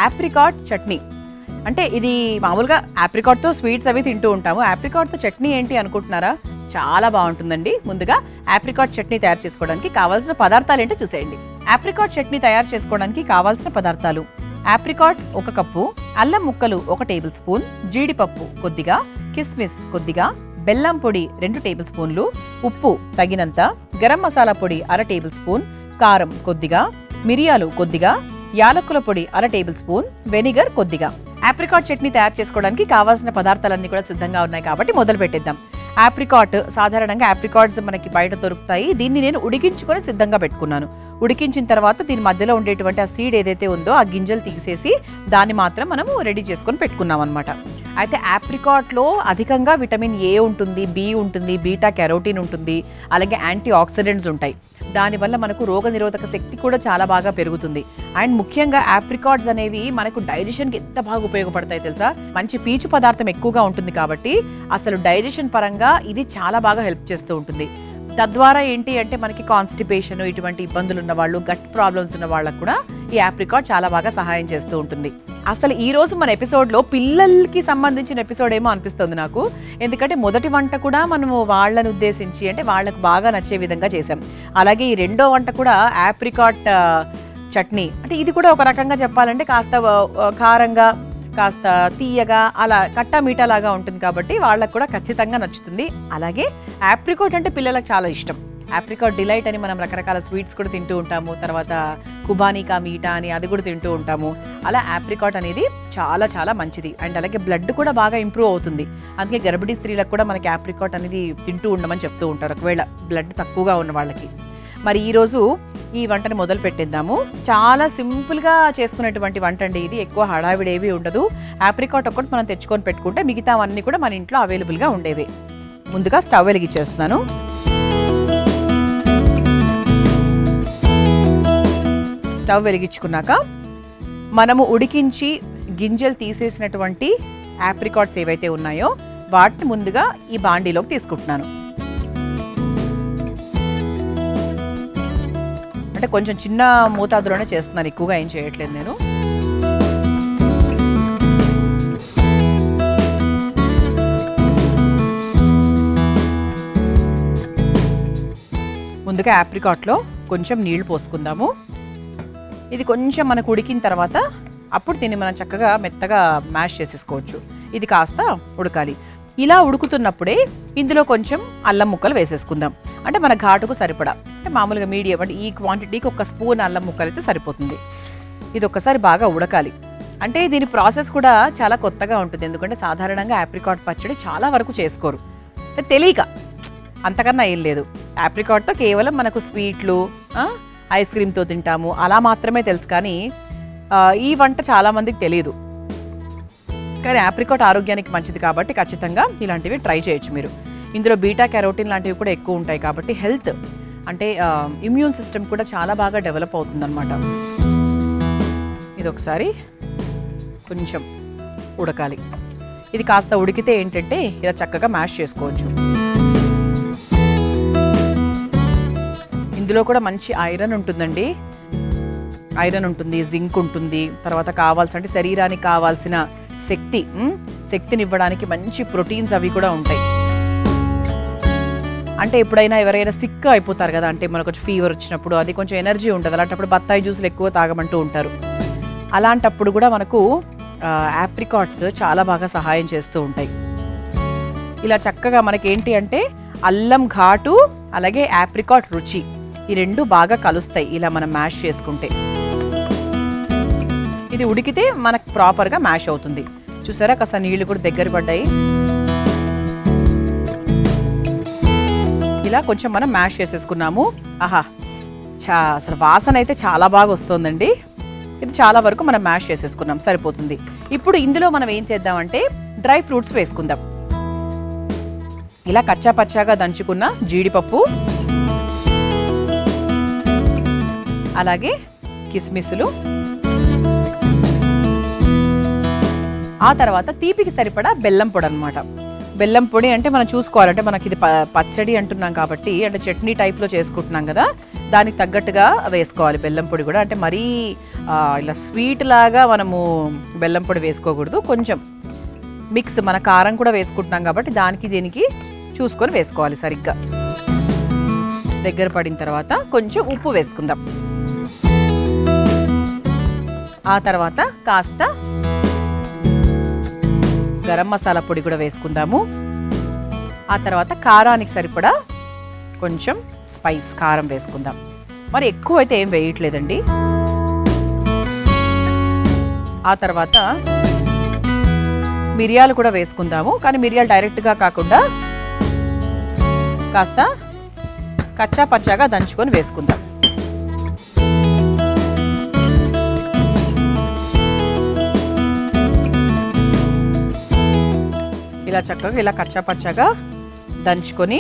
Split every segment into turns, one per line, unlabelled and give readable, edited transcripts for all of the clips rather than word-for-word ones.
Apricot chutney. అంటే ఇది మామూలుగా ఆప్రికాట్తో స్వీట్స్ అవి తింటూ ఉంటాము. ఆప్రికాట్తో చట్నీ ఏంటి అనుకుంటున్నారా? చాలా బాగుంటుందండి. ముందుగా ఆప్రికాట్ చట్నీ తయారు చేసుకోవడానికి కావాల్సిన పదార్థాలు ఏంటో చూసేయండి. ఆప్రికాట్ చట్నీ తయారు చేసుకోవడానికి కావాల్సిన పదార్థాలు: ఆప్రికాట్ 1 కప్పు, అల్లం ముక్కలు 1 టేబుల్ స్పూన్, జీడిపప్పు కొద్దిగా, కిస్మిస్ కొద్దిగా, బెల్లం పొడి 2 టేబుల్ స్పూన్లు, ఉప్పు తగినంత, గరం మసాలా పొడి 1/2 టేబుల్ స్పూన్, కారం కొద్దిగా, మిరియాలు కొద్దిగా, యాలకుల పొడి 1/2 టేబుల్ స్పూన్, వెనిగర్ కొద్దిగా. ఆప్రికాట్ చట్నీ తయారు చేసుకోవడానికి కావాల్సిన పదార్థాలన్నీ కూడా సిద్ధంగా ఉన్నాయి కాబట్టి మొదలు పెట్టేద్దాం. ఆప్రికాట్ సాధారణంగా ఆప్రికాట్స్ మనకి బయట దొరుకుతాయి. దీన్ని నేను ఉడికించుకొని సిద్ధంగా పెట్టుకున్నాను. ఉడికించిన తర్వాత దీని మధ్యలో ఉండేటువంటి ఆ సీడ్ ఏదైతే ఉందో ఆ గింజలు తీసేసి దాన్ని మాత్రం మనము రెడీ చేసుకొని పెట్టుకున్నాం అనమాట. అయితే ఆప్రికాట్లో అధికంగా విటమిన్ ఏ ఉంటుంది, బి ఉంటుంది, బీటా కెరోటిన్ ఉంటుంది, అలాగే యాంటీ ఆక్సిడెంట్స్ ఉంటాయి. దానివల్ల మనకు రోగనిరోధక శక్తి కూడా చాలా బాగా పెరుగుతుంది. అండ్ ముఖ్యంగా ఆప్రికాట్స్ అనేవి మనకు డైజెషన్కి ఎంత బాగా ఉపయోగపడతాయి తెలుసా? మంచి పీచు పదార్థం ఎక్కువగా ఉంటుంది కాబట్టి అసలు డైజెషన్ పరంగా ఇది చాలా బాగా హెల్ప్ చేస్తూ ఉంటుంది. తద్వారా ఏంటి అంటే మనకి కాన్స్టిపేషన్ ఇటువంటి ఇబ్బందులు ఉన్న వాళ్ళు, గట్ ప్రాబ్లమ్స్ ఉన్న వాళ్ళకు కూడా ఈ ఆప్రికాట్ చాలా బాగా సహాయం చేస్తూ ఉంటుంది. అసలు ఈ రోజు మన ఎపిసోడ్లో పిల్లలకి సంబంధించిన ఎపిసోడ్ ఏమో అనిపిస్తుంది నాకు. ఎందుకంటే మొదటి వంట కూడా మనము వాళ్ళని ఉద్దేశించి అంటే వాళ్ళకు బాగా నచ్చే విధంగా చేసాం. అలాగే ఈ రెండో వంట కూడా ఆప్రికాట్ చట్నీ. అంటే ఇది కూడా ఒక రకంగా చెప్పాలంటే కాస్త కారంగా, కాస్త తీయగా, అలా కట్టా మీఠా లాగా ఉంటుంది కాబట్టి వాళ్ళకు కూడా ఖచ్చితంగా నచ్చుతుంది. అలాగే ఆప్రికాట్ అంటే పిల్లలకు చాలా ఇష్టం. ఆప్రికాట్ డిలైట్ అని మనం రకరకాల స్వీట్స్ కూడా తింటూ ఉంటాము. తర్వాత కుబానికా మీఠా అని అది కూడా తింటూ ఉంటాము. అలా ఆప్రికాట్ అనేది చాలా చాలా మంచిది. అండ్ అలాగే బ్లడ్ కూడా బాగా ఇంప్రూవ్ అవుతుంది. అందుకే గర్భిణీ స్త్రీలకు కూడా మనకి ఆప్రికాట్ అనేది తింటూ ఉండమని చెప్తూ ఉంటారు, ఒకవేళ బ్లడ్ తక్కువగా ఉన్న వాళ్ళకి. మరి ఈరోజు ఈ వంటని మొదలు పెట్టేద్దాము. చాలా సింపుల్గా చేసుకునేటువంటి వంట అండి ఇది. ఎక్కువ హడావిడేవి ఉండదు. ఆప్రికాట్ ఒక్కటి మనం తెచ్చుకొని పెట్టుకుంటే మిగతావన్నీ కూడా మన ఇంట్లో అవైలబుల్గా ఉండేవి. ముందుగా స్టవ్ వెలిగించేస్తున్నాను. స్టవ్ వెలిగించుకున్నాక మనము ఉడికించి గింజలు తీసేసినటువంటి ఆప్రికాట్స్ ఏవైతే ఉన్నాయో వాటిని ముందుగా ఈ బాండీలోకి తీసుకుంటున్నాను. అంటే కొంచెం చిన్న మోతాదులోనే చేస్తున్నాను, ఎక్కువగా ఏం చేయట్లేదు నేను. ముందుగా ఆప్రికాట్లో కొంచెం నీళ్లు పోసుకుందాము. ఇది కొంచెం మనకు ఉడికిన తర్వాత అప్పుడు దీన్ని మనం చక్కగా మెత్తగా మ్యాష్ చేసేసుకోవచ్చు. ఇది కాస్త ఉడకాలి. ఇలా ఉడుకుతున్నప్పుడే ఇందులో కొంచెం అల్లం ముక్కలు వేసేసుకుందాం. అంటే మన ఘాటుకు సరిపడా, అంటే మామూలుగా మీడియం, అంటే ఈ క్వాంటిటీకి 1 స్పూన్ అల్లం ముక్కలు అయితే సరిపోతుంది. ఇది ఒక్కసారి బాగా ఉడకాలి. అంటే దీని ప్రాసెస్ కూడా చాలా కొత్తగా ఉంటుంది. ఎందుకంటే సాధారణంగా ఆప్రికాట్ పచ్చడి చాలా వరకు చేసుకోరు, అంటే తెలియక, అంతకన్నా ఏం లేదు. ఆప్రికాట్తో కేవలం మనకు స్వీట్లు, ఐస్ క్రీమ్తో తింటాము, అలా మాత్రమే తెలుసు. కానీ ఈ వంట చాలామందికి తెలియదు. కానీ ఆప్రికాట్ ఆరోగ్యానికి మంచిది కాబట్టి ఖచ్చితంగా ఇలాంటివి ట్రై చేయొచ్చు మీరు. ఇందులో బీటా కెరోటిన్ లాంటివి కూడా ఎక్కువ ఉంటాయి కాబట్టి హెల్త్ అంటే ఇమ్యూన్ సిస్టమ్ కూడా చాలా బాగా డెవలప్ అవుతుందన్నమాట. ఇది ఒకసారి కొంచెం ఉడకాలి. ఇది కాస్త ఉడికితే ఏంటంటే ఇలా చక్కగా మ్యాష్ చేసుకోవచ్చు. ఇందులో కూడా మంచి ఐరన్ ఉంటుందండి. ఐరన్ ఉంటుంది, జింక్ ఉంటుంది. తర్వాత కావాల్సిన శరీరానికి కావాల్సిన శక్తినివ్వడానికి మంచి ప్రోటీన్స్ అవి కూడా ఉంటాయి. అంటే ఎప్పుడైనా ఎవరైనా సిక్ అయిపోతారు కదా, అంటే మనకు కొంచెం ఫీవర్ వచ్చినప్పుడు అది కొంచెం ఎనర్జీ ఉంటుంది, అలాంటప్పుడు బత్తాయి జ్యూసులు ఎక్కువ తాగమంటూ ఉంటారు. అలాంటప్పుడు కూడా మనకు ఆప్రికాట్స్ చాలా బాగా సహాయం చేస్తూ ఉంటాయి. ఇలా చక్కగా మనకేంటి అంటే అల్లం ఘాటు అలాగే ఆప్రికాట్ రుచి ఈ రెండు బాగా కలుస్తాయి ఇలా మనం మ్యాష్ చేసుకుంటే. ఇది ఉడికితే మనకు ప్రాపర్గా మ్యాష్ అవుతుంది. చూసారా, కాస్త నీళ్లు కూడా దగ్గర పడ్డాయి. ఇలా కొంచెం మనం మ్యాష్ చేసేసుకున్నాము. ఆహా, అసలు వాసన అయితే చాలా బాగా వస్తుందండి. ఇది చాలా వరకు మనం మ్యాష్ చేసేసుకున్నాం, సరిపోతుంది. ఇప్పుడు ఇందులో మనం ఏం చేద్దామంటే డ్రై ఫ్రూట్స్ వేసుకుందాం. ఇలా కచ్చా పచ్చాగా దంచుకున్న జీడిపప్పు, అలాగే కిస్మిస్లు, ఆ తర్వాత తీపికి సరిపడా బెల్లం పొడి అనమాట. బెల్లం పొడి అంటే మనం చూసుకోవాలి, అంటే మనకి ఇది పచ్చడి అంటున్నాం కాబట్టి, అంటే చట్నీ టైప్లో చేసుకుంటున్నాం కదా, దానికి తగ్గట్టుగా వేసుకోవాలి బెల్లం పొడి కూడా. అంటే మరీ ఇలా స్వీట్ లాగా మనము బెల్లం పొడి వేసుకోకూడదు, కొంచెం మిక్స్, మన కారం కూడా వేసుకుంటున్నాం కాబట్టి దానికి దీనికి చూసుకొని వేసుకోవాలి సరిగ్గా. దగ్గర పడిన తర్వాత కొంచెం ఉప్పు వేసుకుందాం. ఆ తర్వాత కాస్త గరం మసాలా పొడి కూడా వేసుకుందాము. ఆ తర్వాత కారానికి సరిపడా కొంచెం స్పైస్ కారం వేసుకుందాం. మరి ఎక్కువ అయితే ఏం వేయట్లేదండి. ఆ తర్వాత మిరియాలు కూడా వేసుకుందాము, కానీ మిరియాలు డైరెక్ట్గా కాకుండా కాస్త కచ్చా పచ్చాగా దంచుకొని వేసుకుందాం. ఇలా చక్కగా ఇలా కచ్చా పచ్చాగా దంచుకొని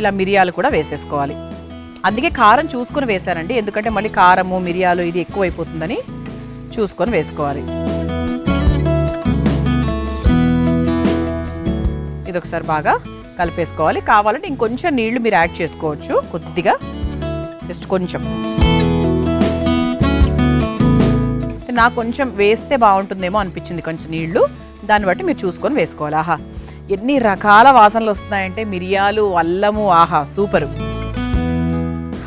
ఇలా మిరియాలు కూడా వేసేసుకోవాలి. అందుకే కారం చూసుకొని వేసానండి, ఎందుకంటే మళ్ళీ కారము మిరియాలు ఇది ఎక్కువ అయిపోతుందని చూసుకొని వేసుకోవాలి. ఇది ఒకసారి బాగా కలిపేసుకోవాలి. కావాలంటే ఇంకొంచెం నీళ్లు మీరు యాడ్ చేసుకోవచ్చు, కొద్దిగా, జస్ట్ కొంచెం. నాకు కొంచెం వేస్తే బాగుంటుందేమో అనిపించింది కొంచెం నీళ్లు, దాన్ని బట్టి మీరు చూసుకొని వేసుకోవాలి. ఆహా, ఎన్ని రకాల వాసనలు వస్తున్నాయంటే మిరియాలు, అల్లము, ఆహా సూపరు.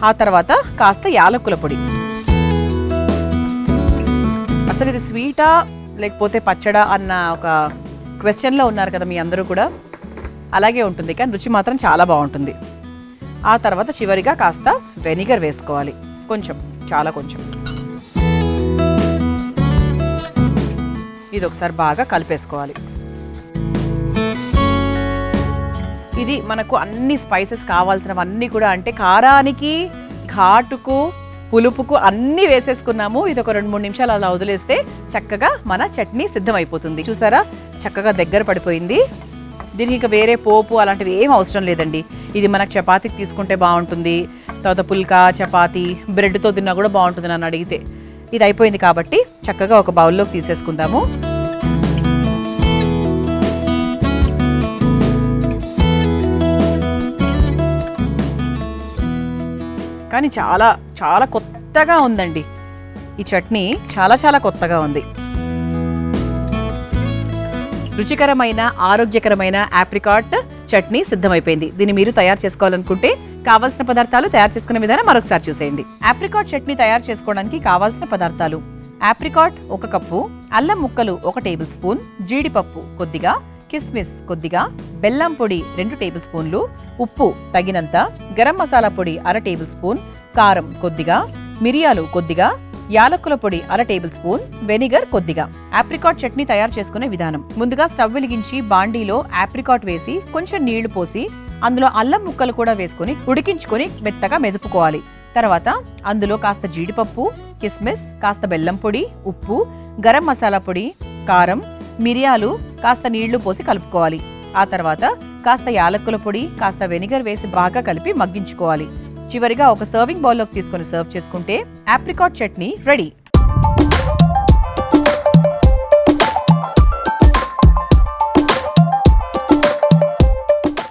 ఆ తర్వాత కాస్త యాలకుల పొడి. అసలు ఇది స్వీటా లేకపోతే పచ్చడా అన్న ఒక క్వశ్చన్లో ఉన్నారు కదా మీ అందరూ కూడా, అలాగే ఉంటుంది, కానీ రుచి మాత్రం చాలా బాగుంటుంది. ఆ తర్వాత చివరిగా కాస్త వెనిగర్ వేసుకోవాలి, కొంచెం, చాలా కొంచెం. ఇది ఒకసారి బాగా కలిపేసుకోవాలి. ఇది మనకు అన్ని స్పైసెస్ కావాల్సినవన్నీ కూడా, అంటే కారానికి, ఘాటుకు, పులుపుకు అన్నీ వేసేసుకున్నాము. ఇది ఒక 2-3 నిమిషాలు అలా వదిలేస్తే చక్కగా మన చట్నీ సిద్ధమైపోతుంది. చూసారా, చక్కగా దగ్గర పడిపోయింది. దీనికి ఇక వేరే పోపు అలాంటివి ఏం అవసరం లేదండి. ఇది మనకు చపాతీకి తీసుకుంటే బాగుంటుంది, తర్వాత పుల్కా, చపాతీ, బ్రెడ్తో తిన్నా కూడా బాగుంటుంది నన్ను అడిగితే. ఇది అయిపోయింది కాబట్టి చక్కగా ఒక బౌల్లోకి తీసేసుకుందాము. కానీ చాలా చాలా కొత్తగా ఉందండి ఈ చట్నీ, చాలా చాలా కొత్తగా ఉంది. రుచికరమైన ఆరోగ్యకరమైన ఆప్రికాట్ చట్నీ సిద్ధమైపోయింది. దీన్ని మీరు తయారు చేసుకోవాలనుకుంటే కావాల్సిన పదార్థాలు, తయారు చేసుకునే విధానం మరొకసారి చూసేయండి. ఆప్రికాట్ చట్నీ తయారు చేసుకోవడానికి కావాల్సిన పదార్థాలు: ఆప్రికాట్ 1 కప్పు, అల్లం ముక్కలు 1 టేబుల్ స్పూన్, జీడిపప్పు కొద్దిగా, కిస్మిస్ కొద్దిగా, బెల్లం పొడి 2 టేబుల్ స్పూన్లు, ఉప్పు తగినంత, గరం మసాలా పొడి 1/2 టేబుల్ స్పూన్, కారం కొద్దిగా, మిరియాలు కొద్దిగా, యాలకుల పొడి 1/2 టేబుల్ స్పూన్, వెనిగర్ కొద్దిగా. ఆప్రికాట్ చట్నీ తయారు చేసుకునే విధానం: ముందుగా స్టవ్ వెలిగించి బాండీలో ఆప్రికాట్ వేసి కొంచెం నీళ్లు పోసి అందులో అల్లం ముక్కలు కూడా వేసుకుని ఉడికించుకొని మెత్తగా మెదుపుకోవాలి. తర్వాత అందులో కాస్త జీడిపప్పు, కిస్మిస్, కాస్త బెల్లం పొడి, ఉప్పు, గరం మసాలా పొడి, కారం, మిరియాలు, కాస్త నీళ్లు పోసి కలుపుకోవాలి. ఆ తర్వాత కాస్త యాలకుల పొడి, కాస్త వెనిగర్ వేసి బాగా కలిపి మగ్గించుకోవాలి. చివరిగా ఒక సర్వింగ్ బౌల్లోకి తీసుకొని సర్వ్ చేసుకుంటే ఆప్రికాట్ చట్నీ రెడీ.